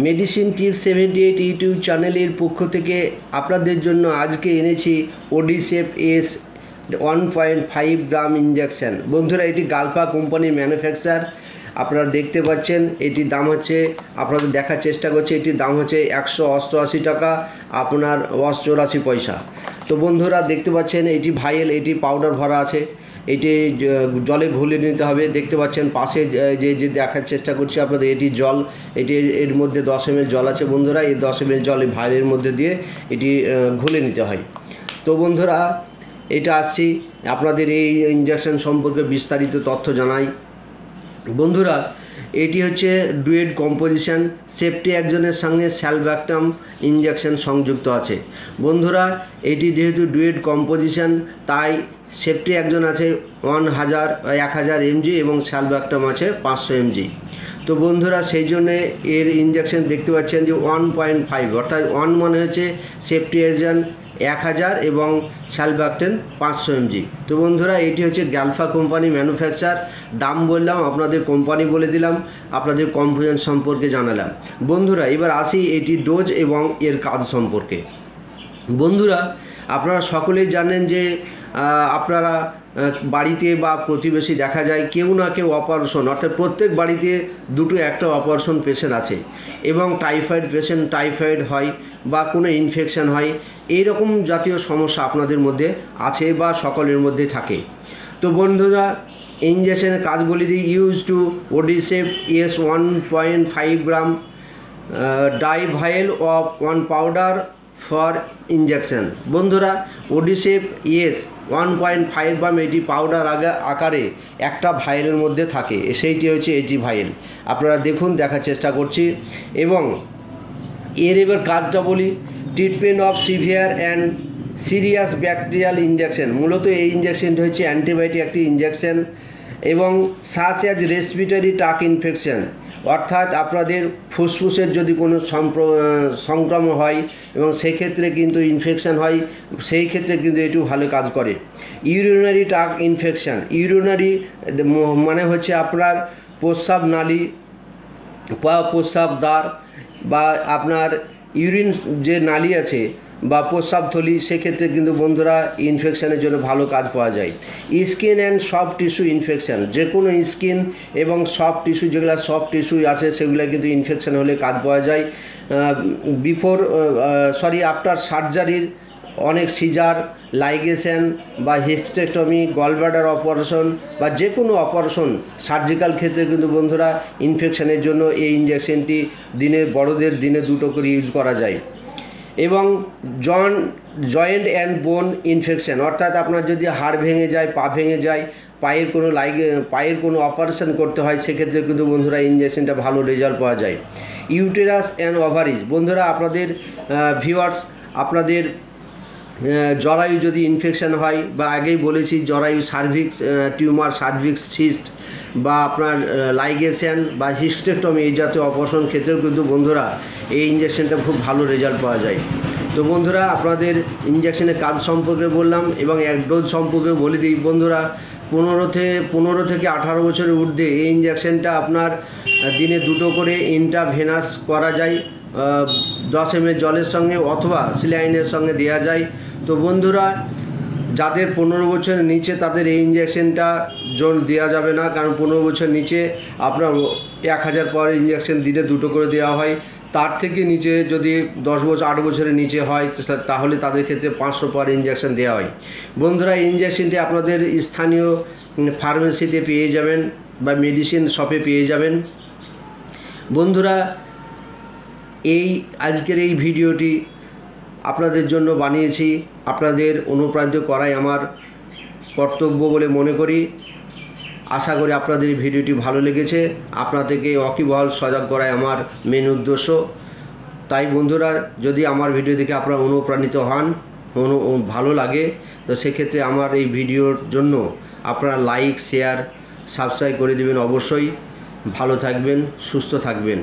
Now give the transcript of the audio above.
Medicine tips 78 YouTube চ্যানেলের পক্ষ থেকে আপনাদের জন্য আজকে এনেছি ওডিসেপ এস 1.5 গ্রাম ইঞ্জেকশন। বন্ধুরা, এটি গালফা কোম্পানির ম্যানুফ্যাকচার। আপনারা দেখতে পাচ্ছেন এটির দাম হচ্ছে, আপনাদের দেখার চেষ্টা করছে, এটির দাম হচ্ছে 188 টাকা, আপনার 84 পয়সা। তো বন্ধুরা দেখতে পাচ্ছেন এটি ভাইল, এটি পাউডার ভরা আছে, এটি জলে ঘুলিয়ে নিতে হবে। দেখতে পাচ্ছেন পাশে যে দেখার চেষ্টা করছি আপনাদের, এটি জল, এটি এর মধ্যে 10 ml জল আছে। বন্ধুরা, এই 10 ml জল ভাইলের মধ্যে দিয়ে এটি ঘুলে নিতে হয়। তো বন্ধুরা, এটা আসছি আপনাদের এই ইঞ্জেকশন সম্পর্কে বিস্তারিত তথ্য জানাই। বন্ধুরা, এটি হচ্ছে ডুয়েট কম্পোজিশন, সেফটি একজনের সঙ্গে স্যালব্যাক্টাম ইঞ্জেকশন সংযুক্ত আছে। বন্ধুরা, এটি যেহেতু ডুয়েট কম্পোজিশন, তাই সেফটি একজন আছে 1000 mg এবং স্যালব্যাক্টাম আছে 500 mg। তো বন্ধুরা, সেই জন্যে এর ইঞ্জেকশন দেখতে পাচ্ছেন যে 1.5, অর্থাৎ 1 মানে হচ্ছে সেফটি এজেন্ট 1000 এবং স্যালব্যাক্টাম 500 mg। তো বন্ধুরা, এটি হচ্ছে গালফা কোম্পানি ম্যানুফ্যাকচার। দাম বললাম, আপনাদের কোম্পানি বলে দিলাম, আপনাদের কনফিউশন সম্পর্কে জানালাম। বন্ধুরা, এবার আসি এটি ডোজ এবং এর কাজ সম্পর্কে। বন্ধুরা, আপনারা সকলেই জানেন যে আপনারা বাড়িতে বা প্রতিবেশী দেখা যায় কেউ না কেউ অপারেশন, অর্থাৎ প্রত্যেক বাড়িতে দুটো একটা অপারেশন পেশেন্ট আছে, এবং টাইফয়েড পেশেন্ট টাইফয়েড হয় বা কোনো ইনফেকশন হয়, এইরকম জাতীয় সমস্যা আপনাদের মধ্যে আছে বা সকলের মধ্যে থাকে। তো বন্ধুরা, ইঞ্জেকশনের কাজ বলে দিই। Use to Odisep S 1.5 gram dry vial of 1 powder for injection. বন্ধুরা, ওডিসেপ এস 1.5 গ্রাম এটি পাউডার আকারে একটা ভাইলের মধ্যে থাকে, সেইটি হচ্ছে এটি ভাইল। আপনারা দেখুন, দেখার চেষ্টা করছি। এবং এর এবার কাজটা বলি। Treatment of severe and serious bacterial injection. মূলত এই ইঞ্জেকশনটি হচ্ছে অ্যান্টিবায়োটিক একটি ইঞ্জেকশন, এবং such as respiratory track infection, অর্থাৎ আপনাদের ফুসফুসের যদি কোনো সংক্রমণ হয় এবং সেই ক্ষেত্রে কিন্তু ইনফেকশন হয়, সেই ক্ষেত্রে কিন্তু এটিও ভালো কাজ করে। ইউরিনারি ট্র্যাক ইনফেকশন, ইউরিনারি মানে হচ্ছে আপনার প্রস্রাব নালী বা প্রস্রাব দ্বার বা আপনার ইউরিন যে নালী আছে বা প্রস্রাবথলি, সেক্ষেত্রে কিন্তু বন্ধুরা ইনফেকশনের জন্য ভালো কাজ পাওয়া যায়। Skin and soft tissue infection, যে কোনো স্কিন এবং সফট টিস্যু, যেগুলো সফট টিস্যু আছে সেগুলো কিন্তু ইনফেকশন হলে কাজ পাওয়া যায়। আফটার সার্জারির অনেক সিজার, লাইগেশন বা হিস্টেক্টমি, গলব্লাডার অপারেশন বা যে কোনো অপারেশন সার্জিক্যাল ক্ষেত্রে কিন্তু বন্ধুরা ইনফেকশনের জন্য এই ইঞ্জেকশনটি বড়দের দিনে 2টো করে ইউজ করা যায়। এবং জয়েন্ট অ্যান্ড বোন ইনফেকশন, অর্থাৎ আপনার যদি হাড় ভেঙে যায়, পা ভেঙে যায়, পায়ের কোনো অপারেশন করতে হয়, সেক্ষেত্রে কিন্তু বন্ধুরা ইঞ্জেকশনটা ভালো রেজাল্ট পাওয়া যায়। ইউটেরাস অ্যান্ড ওভারিজ, বন্ধুরা আপনাদের ভিউয়ার্স, আপনাদের জরায়ু যদি ইনফেকশন হয়, বা আগেই বলেছি জরায়ু সার্ভিক্স টিউমার, সার্ভিক্স সিস্ট বা আপনার লাইগেশন বা হিস্টেক্টমি, এই জাতীয় অপারেশন ক্ষেত্রেও কিন্তু বন্ধুরা এই ইঞ্জেকশনটা খুব ভালো রেজাল্ট পাওয়া যায়। তো বন্ধুরা, আপনাদের ইঞ্জেকশনের কাজ সম্পর্কে বললাম এবং এক ডোজ সম্পর্কে বলে দিই। বন্ধুরা, 15 থেকে 18 বছরের ঊর্ধ্বে এই ইঞ্জেকশনটা আপনার দিনে 2টো করে ইন্ট্রাভেনাস করা যায়, 10 ml জলের সঙ্গে অথবা স্যালাইনের সঙ্গে দেওয়া যায়। তো বন্ধুরা, যাদের 15 বছরের নিচে তাদের এই ইঞ্জেকশনটা দেওয়া যাবে না, কারণ 15 বছর নিচে আপনার 1000 পাওয়ার ইঞ্জেকশন দিনে 2টো করে দেওয়া হয়। তার থেকে নিচে যদি 8 বছরের নিচে হয়, তাহলে তাদের ক্ষেত্রে 500 পাওয়ার ইঞ্জেকশন দেওয়া হয়। বন্ধুরা, এই ইঞ্জেকশনটি আপনাদের স্থানীয় ফার্মেসিতে পেয়ে যাবেন বা মেডিসিন শপে পেয়ে যাবেন। বন্ধুরা, আজকের এই ভিডিওটি আপনাদের জন্য বানিয়েছি, আপনাদের অনুপ্রাণিত করাই আমার কর্তব্য বলে মনে করি। আশা করি আপনাদের এই ভিডিওটি ভালো লেগেছে, আপনাদেরকে ওয়াকিবহাল সজাগ করাই আমার মেন উদ্দেশ্য। তাই বন্ধুরা, যদি আমার ভিডিও দেখে আপনারা অনুপ্রাণিত হন, ভালো লাগে, তো সেক্ষেত্রে আমার এই ভিডিওর জন্য আপনারা লাইক, শেয়ার, সাবস্ক্রাইব করে দেবেন। অবশ্যই ভালো থাকবেন, সুস্থ থাকবেন।